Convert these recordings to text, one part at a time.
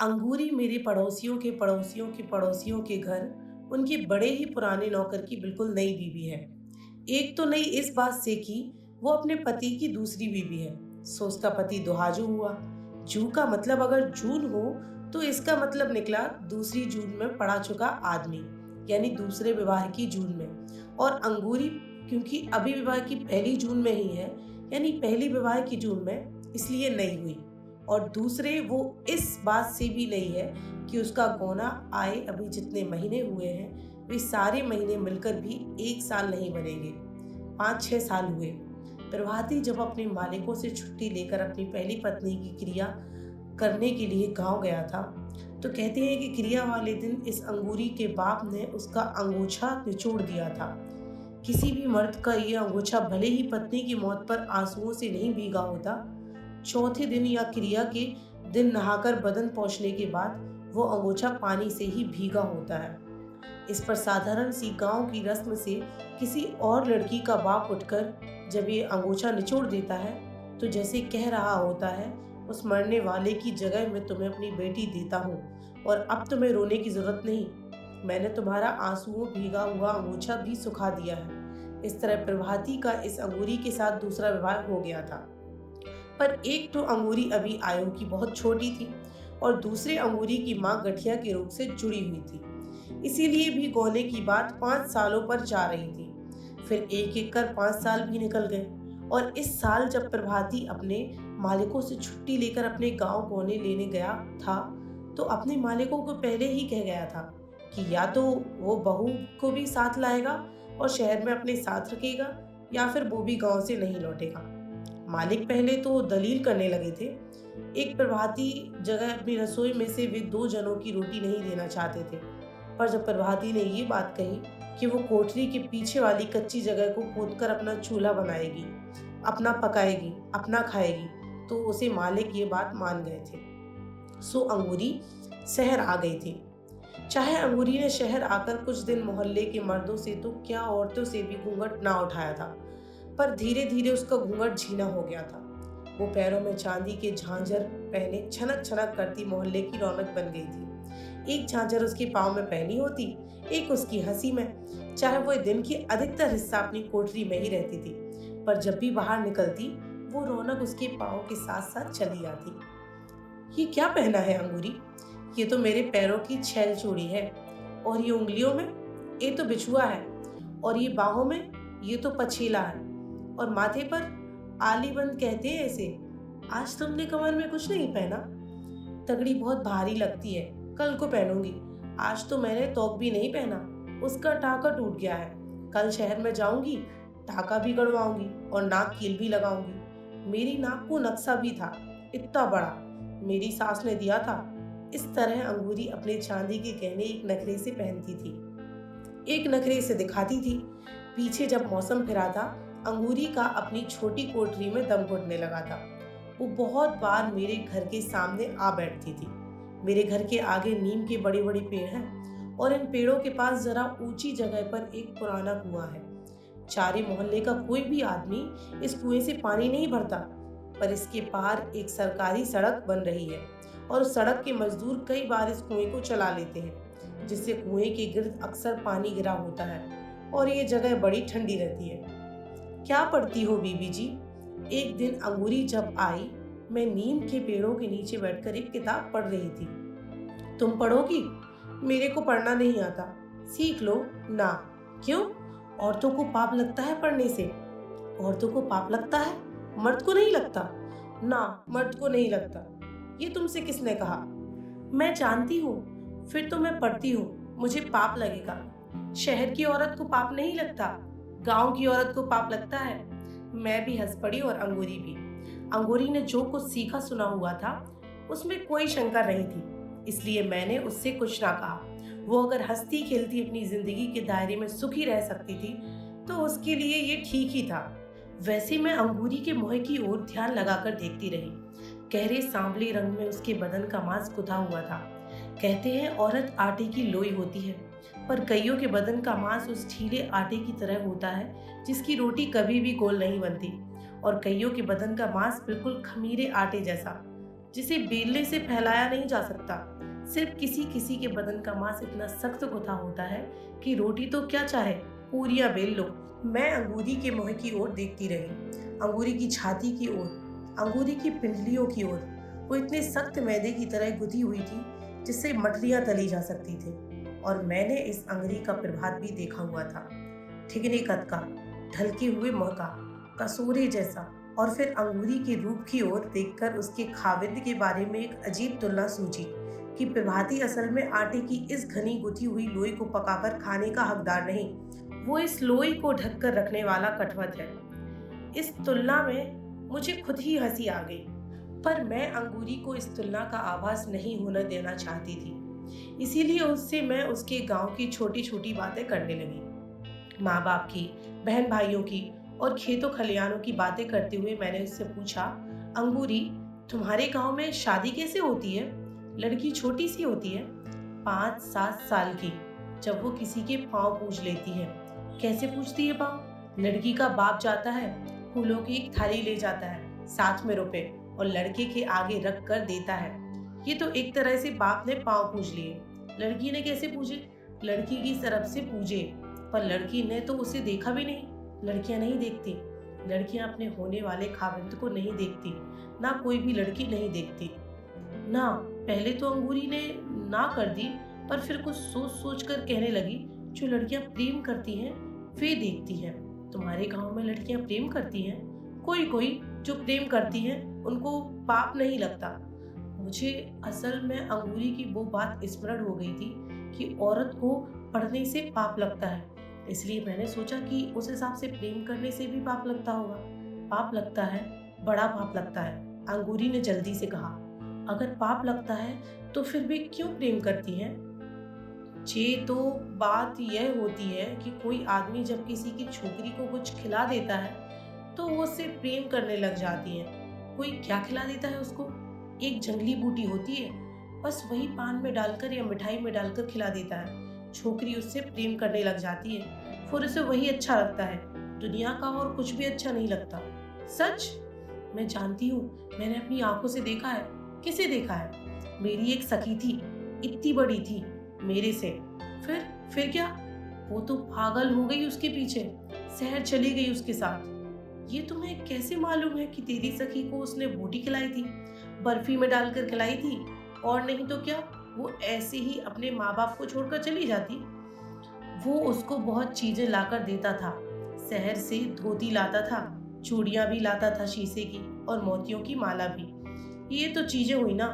अंगूरी मेरे पड़ोसियों के पड़ोसियों के पड़ोसियों के घर उनके बड़े ही पुराने नौकर की बिल्कुल नई बीवी है। एक तो नई इस बात से कि वो अपने पति की दूसरी बीवी है। सो उसका पति दुहाजू हुआ। जू का मतलब अगर जून हो तो इसका मतलब निकला दूसरी जून में पड़ा चुका आदमी, यानी दूसरे विवाह की जून में। और अंगूरी क्योंकि अभी विवाह की पहली जून में ही है, यानी पहली विवाह की जून में, इसलिए नई हुई। और दूसरे वो इस बात से भी नहीं है कि उसका गौना आए अभी जितने महीने हुए हैं वे सारे महीने मिलकर भी एक साल नहीं बनेंगे। 5-6 साल हुए। प्रभाती जब अपने मालिकों से छुट्टी लेकर अपनी पहली पत्नी की क्रिया करने के लिए गांव गया था, तो कहते हैं कि क्रिया वाले दिन इस अंगूरी के बाप ने उसका अंगूछा निचोड़ दिया था। किसी भी मर्द का ये अंगूछा भले ही पत्नी की मौत पर आंसुओं से नहीं भीगा होता, चौथे दिन या क्रिया के दिन नहाकर बदन पोंछने के बाद वो अंगूछा पानी से ही भीगा होता है। इस पर साधारण सी गांव की रस्म से किसी और लड़की का बाप उठकर जब ये अंगूछा निचोड़ देता है तो जैसे कह रहा होता है, उस मरने वाले की जगह मैं तुम्हें अपनी बेटी देता हूँ और अब तुम्हें रोने की जरूरत नहीं, मैंने तुम्हारा आंसुओं भीगा हुआ अंगूछा भी सुखा दिया है। इस तरह प्रभाती का इस अंगूरी के साथ दूसरा विवाह हो गया था। पर एक तो अंगूरी अभी आयु की बहुत छोटी थी और दूसरे अंगूरी की मां गठिया के रोग से जुड़ी हुई थी, इसीलिए भी गौने की बात 5 सालों पर जा रही थी। फिर एक एक कर 5 साल भी निकल गए और इस साल जब प्रभाती अपने मालिकों से छुट्टी लेकर अपने गांव गौने लेने गया था तो अपने मालिकों को पहले ही कह गया था कि या तो वो बहू को भी साथ लाएगा और शहर में अपने साथ रखेगा या फिर वो भी गांव से नहीं लौटेगा। मालिक पहले तो दलील करने लगे थे। एक प्रभाती जगह अपनी रसोई में से वे 2 जनों की रोटी नहीं देना चाहते थे, पर जब प्रभाती ने ये बात कही कि वो कोठरी के पीछे वाली कच्ची जगह को खोदकर अपना चूल्हा बनाएगी, अपना पकाएगी, अपना खाएगी, तो उसे मालिक ये बात मान गए थे। सो अंगूरी शहर आ गई थी। चाहे अंगूरी ने शहर आकर कुछ दिन मोहल्ले के मर्दों से तो क्या औरतों से भी घूंघट ना उठाया था, पर धीरे धीरे उसका घूंघट झीना हो गया था। वो पैरों में चांदी के झांझर पहने छनक छनक करती मोहल्ले की रौनक बन गई थी। एक झांझर उसके पाँव में पहनी होती, एक उसकी हंसी में। चाहे वो दिन की अधिकतर हिस्सा अपनी कोठरी में ही रहती थी, पर जब भी बाहर निकलती वो रौनक उसके पाँव के साथ साथ चली आती। ये क्या पहना है अंगूरी? ये तो मेरे पैरों की छैल चूड़ी है, और ये उंगलियों में ये तो बिछुआ है, और ये बाहों में ये तो पछीला है, और माथे पर आलीबंद कहते हैं इसे। आज तुमने कमर में कुछ नहीं पहना? तगड़ी बहुत भारी लगती है, कल को पहनूंगी। आज तो मैंने तोक भी नहीं पहना, उसका टाका टूट गया है। कल शहर में जाऊंगी, टाका भी गड़वाऊंगी और नाक कील भी लगाऊंगी। मेरी नाक को नक्शा भी था, इतना बड़ा, मेरी सास ने दिया था। इस तरह अंगूरी अपने चांदी के गहने एक नखरे से पहनती थी, एक नखरे से दिखाती थी। पीछे जब मौसम फिरा था, अंगूरी का अपनी छोटी कोठरी में दम घुटने लगा था। वो बहुत बार मेरे घर के सामने आ बैठती थी। मेरे घर के आगे नीम के बड़े बड़े पेड़ हैं और इन पेड़ों के पास जरा ऊंची जगह पर एक पुराना कुआं है। चारे मोहल्ले का कोई भी आदमी इस कुएं से पानी नहीं भरता, पर इसके पार एक सरकारी सड़क बन रही है और उस सड़क के मजदूर कई बार इस कुएं को चला लेते हैं, जिससे कुएं के गिर्द अक्सर पानी गिरा होता है और ये जगह बड़ी ठंडी रहती है। क्या पढ़ती हो बीबी जी? एक दिन अंगूरी जब आई, मैं नीम के पेड़ों के नीचे बैठकर एक किताब पढ़ रही थी। तुम पढ़ोगी? मेरे को पढ़ना नहीं आता, सीख लो ना। क्यों? औरतों को पाप लगता है पढ़ने से? औरतों को पाप लगता है, मर्द को नहीं लगता? ना, मर्द को नहीं लगता। ये तुमसे किसने कहा? मैं जानती हूँ। फिर तो मैं पढ़ती हूँ, मुझे पाप लगेगा। शहर की औरत को पाप नहीं लगता, गांव की औरत को पाप लगता है। मैं भी हंस पड़ी और अंगूरी भी। अंगूरी ने जो कुछ सीखा सुना हुआ था उसमें कोई शंका नहीं थी, इसलिए मैंने उससे कुछ ना कहा। वो अगर हंसती खेलती अपनी जिंदगी के दायरे में सुखी रह सकती थी तो उसके लिए ये ठीक ही था। वैसे मैं अंगूरी के मुंह की ओर ध्यान लगाकर देखती रही। गहरे सांवले रंग में उसके बदन का मांस गुथा हुआ था। कहते हैं औरत आटे की लोई होती है, पर कईयों के बदन का मांस उस ढीले आटे की तरह होता है जिसकी रोटी कभी भी गोल नहीं बनती, और कईयों के बदन का मांस बिल्कुल खमीरे आटे जैसा। जिसे बेलने से फैलाया नहीं जा सकता। सिर्फ किसी किसी के बदन का मांस इतना सख्त गुथा होता है कि रोटी तो क्या चाहे पूरियां बेल लो। मैं अंगूरी के मुंह की ओर देखती रही, अंगूरी की छाती की ओर, अंगूरी की पिंडलियों की ओर। वो इतने सख्त मैदे की तरह गुथी हुई थी जिससे मटरियां तली जा सकती थी। और मैंने इस अंगूरी का प्रभात भी देखा हुआ था, ठिगने कद का, ढलके हुए मुंह का, कसूरे जैसा। और फिर अंगूरी के रूप की ओर देखकर उसके खाविंद के बारे में एक अजीब तुलना सूझी कि प्रभाती असल में आटे की इस घनी गुथी हुई लोई को पकाकर खाने का हकदार नहीं, वो इस लोई को ढककर रखने वाला कठवत है। इस तुलना में मुझे खुद ही हंसी आ गई, पर मैं अंगूरी को इस तुलना का आभास नहीं होने देना चाहती थी। इसीलिए उससे मैं उसके गांव की छोटी छोटी बातें करने लगी, माँ बाप की, बहन भाइयों की और खेतों खलियानों की बातें करते हुए मैंने उससे पूछा, अंगूरी, तुम्हारे गांव में शादी कैसे होती है? लड़की छोटी सी होती है, 5-7 साल की, जब वो किसी के पाँव पूज लेती है। कैसे पूछती है पाँव? लड़की का बाप जाता है, फूलों की एक थाली ले जाता है, साथ में रुपए, और लड़के के आगे रख कर देता है। ये तो एक तरह से बाप ने पाँव पूज लिए। लड़की ने कैसे पूजे? लड़की की तरफ से पूजे, पर लड़की ने तो उसे देखा भी नहीं। लड़कियां नहीं देखती, लड़कियां अपने होने वाले खाविंद को नहीं देखती, ना कोई भी लड़की नहीं देखती ना। पहले तो अंगूरी ने ना कर दी, पर फिर कुछ सोच सोच कर कहने लगी, जो लड़कियां प्रेम करती हैं वे देखती हैं। तुम्हारे गांव में लड़कियां प्रेम करती हैं? कोई कोई जो प्रेम करती हैं उनको पाप नहीं लगता। मुझे असल में अंगूरी की वो बात स्मरण हो गई थी कि औरत को पढ़ने से पाप लगता है। इसलिए मैंने सोचा कि उस हिसाब से प्रेम करने से भी पाप लगता होगा। पाप लगता है, बड़ा पाप लगता है, अंगूरी ने जल्दी से कहा। अगर पाप लगता है तो फिर भी क्यों प्रेम करती हैं? ये तो बात यह होती है कि कोई आदमी जब किसी की छोकरी को कुछ खिला देता है तो वो उससे प्रेम करने लग जाती है। कोई क्या खिला देता है उसको? एक जंगली बूटी होती है, बस वही पान में डालकर या मिठाई में डालकर खिला देता है। छोकरी उससे प्रेम करने लग जाती है, फिर उसे वही अच्छा लगता है, दुनिया का और कुछ भी अच्छा नहीं लगता। सच? मैं जानती हूँ, मैंने अपनी आंखों से देखा है। किसे देखा है? मेरी एक सखी थी, इतनी बड़ी थी मेरे से। फिर क्या? वो तो पागल हो गई उसके पीछे, शहर चली गई उसके साथ। ये तुम्हें कैसे मालूम है कि तेरी सखी को उसने बोटी खिलाई थी, बर्फी में डालकर खिलाई थी? और नहीं तो क्या, वो ऐसे ही अपने माँ बाप को छोड़कर चली जाती। वो उसको बहुत चीजें लाकर देता था, शहर से धोती लाता था, चूड़ियां भी लाता था शीशे की, और मोतियों की माला भी। ये तो चीजें हुई ना,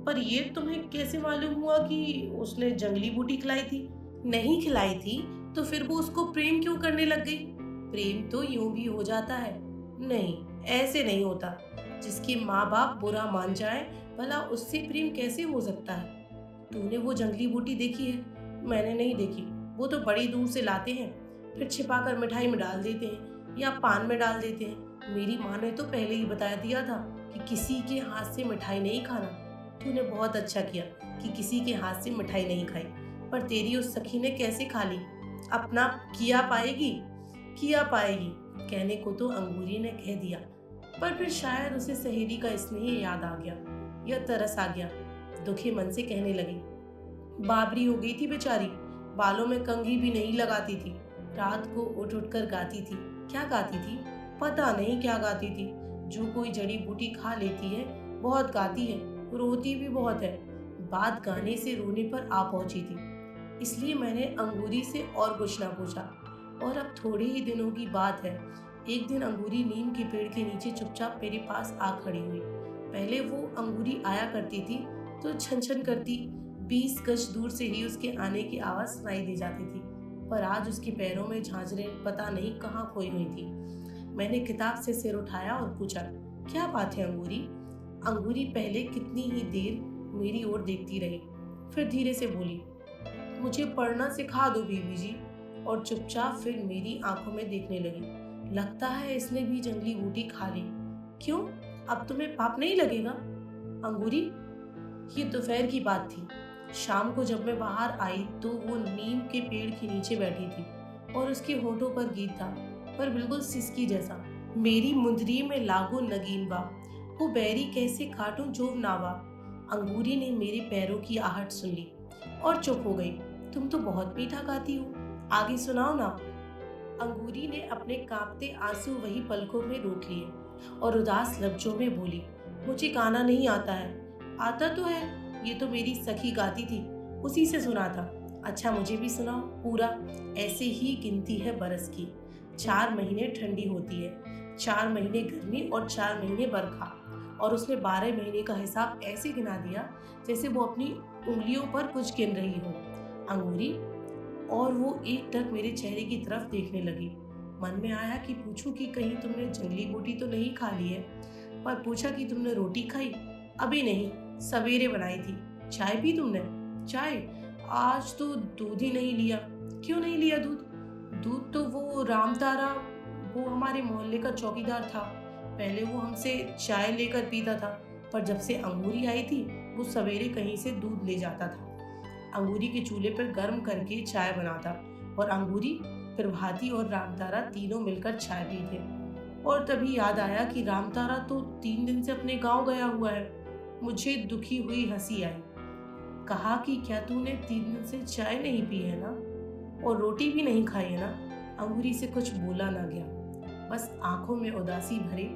पर ये तुम्हें कैसे मालूम हुआ कि उसने जंगली बूटी खिलाई थी? नहीं खिलाई थी तो फिर वो उसको प्रेम क्यों करने लग गई? प्रेम तो यूं भी हो जाता है। नहीं, ऐसे नहीं होता। जिसके माँ बाप बुरा मान जाए, भला उससे प्रेम कैसे हो सकता है? तूने वो जंगली बूटी देखी है? मैंने नहीं देखी। वो तो बड़ी दूर से लाते हैं, फिर छिपाकर मिठाई में डाल देते हैं या पान में डाल देते हैं। मेरी माँ ने तो पहले ही बता दिया था कि किसी के हाथ से मिठाई नहीं खाना। तूने बहुत अच्छा किया कि किसी के हाथ से मिठाई नहीं खाई, पर तेरी उस सखी ने कैसे खा ली? अपना किया पाएगी, किया पाएगी कहने को तो अंगूरी ने कह दिया, पर फिर शायद उसे सहेली का स्नेह याद आ गया या तरस आ गया। दुखी मन से कहने लगी, बाबरी हो गई थी बेचारी, बालों में कंघी भी नहीं लगाती थी, रात को उठ उठ कर गाती थी। क्या गाती थी? पता नहीं क्या गाती थी। जो कोई जड़ी बूटी खा लेती है बहुत गाती है, रोती भी बहुत है। बात गाने से रोने पर आ पहुंची थी, इसलिए मैंने अंगूरी से और कुछ ना पूछा। और अब थोड़े ही दिनों की बात है, एक दिन अंगूरी नीम के पेड़ के नीचे चुपचाप मेरे पास आ खड़ी हुई। पहले वो अंगूरी आया करती थी तो छन छन करती, 20 गज दूर से ही उसके आने की आवाज सुनाई दी जाती थी, पर आज उसके पैरों में झांझरें पता नहीं कहाँ खोई हुई थी। मैंने किताब से सिर उठाया और पूछा, क्या बात है अंगूरी? अंगूरी पहले कितनी ही देर मेरी ओर देखती रही, फिर धीरे से बोली, मुझे पढ़ना सिखा दो बीबी जी। और चुपचाप फिर मेरी आंखों में देखने लगी। लगता है इसने भी जंगली बूटी खा ली। क्यों, अब तुम्हें पाप नहीं लगेगा? अंगूरी, ये दोपहर की बात थी। शाम को जब मैं बाहर आई तो वो नीम के पेड़ के नीचे बैठी थी और उसके होठों पर गीत था, पर बिल्कुल सिसकी जैसा। मेरी मुंदरी में लागो नगीन बा, वो बैरी कैसे काटूं जो नावा। अंगूरी ने मेरे पैरों की आहट सुन ली और चुप हो गई। तुम तो बहुत मीठा गाती हो, आगे सुनाओ ना। अंगूरी ने अपने कांपते आंसू वही पलकों में रोक लिए और उदास लफ्जों में बोली, मुझे गाना नहीं आता है। आता तो है, ये तो मेरी सखी गाती थी, उसी से सुना था। अच्छा मुझे भी सुनाओ पूरा। ऐसे ही गिनती है बरस की, 4 महीने ठंडी होती है, 4 महीने गर्मी और 4 महीने बरखा। और उसने 12 महीने का हिसाब ऐसे गिना दिया जैसे वो अपनी उंगलियों पर कुछ गिन रही हो। अंगूरी, और वो एकटक मेरे चेहरे की तरफ देखने लगी। मन में आया कि पूछूं कि कहीं तुमने जंगली बूटी तो नहीं खा ली है, पर पूछा कि तुमने रोटी खाई। अभी नहीं, सवेरे बनाई थी। चाय पी तुमने? चाय? आज तो दूध ही नहीं लिया। क्यों नहीं लिया दूध? दूध तो वो रामतारा, वो हमारे मोहल्ले का चौकीदार था, पहले वो हमसे चाय लेकर पीता था, पर जब से अंगूरी आई थी वो सवेरे कहीं से दूध ले जाता था। अंगूरी के चूल्हे पर गर्म करके चाय बनाता और अंगूरी, प्रभाती और रामतारा तीनों मिलकर चाय पीते। और तभी याद आया कि रामतारा तो 3 दिन से अपने गांव गया हुआ है। मुझे दुखी हुई हंसी आई। कहा कि क्या तूने 3 दिन से चाय नहीं पी है ना, और रोटी भी नहीं खाई है ना। अंगूरी से कुछ बोला ना गया, बस आंखों में उदासी भरे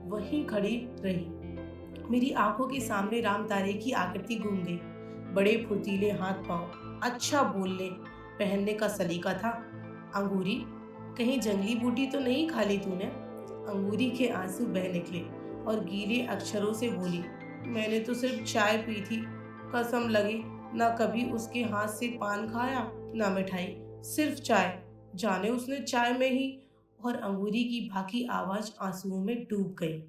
वहीं खड़ी रही। मेरी आंखों के सामने रामतारे की आकृति घूम गई। बड़े फुर्तीले हाथ पांव, अच्छा बोलने पहनने का सलीका था। अंगूरी, कहीं जंगली बूटी तो नहीं खा ली तूने? अंगूरी के आंसू बह निकले और गीले अक्षरों से बोली, मैंने तो सिर्फ चाय पी थी, कसम लगे ना कभी उसके हाथ से पान खाया ना मिठाई, सिर्फ चाय। जाने उसने चाय में ही। और अंगूरी की बाकी आवाज आंसुओं में डूब गई।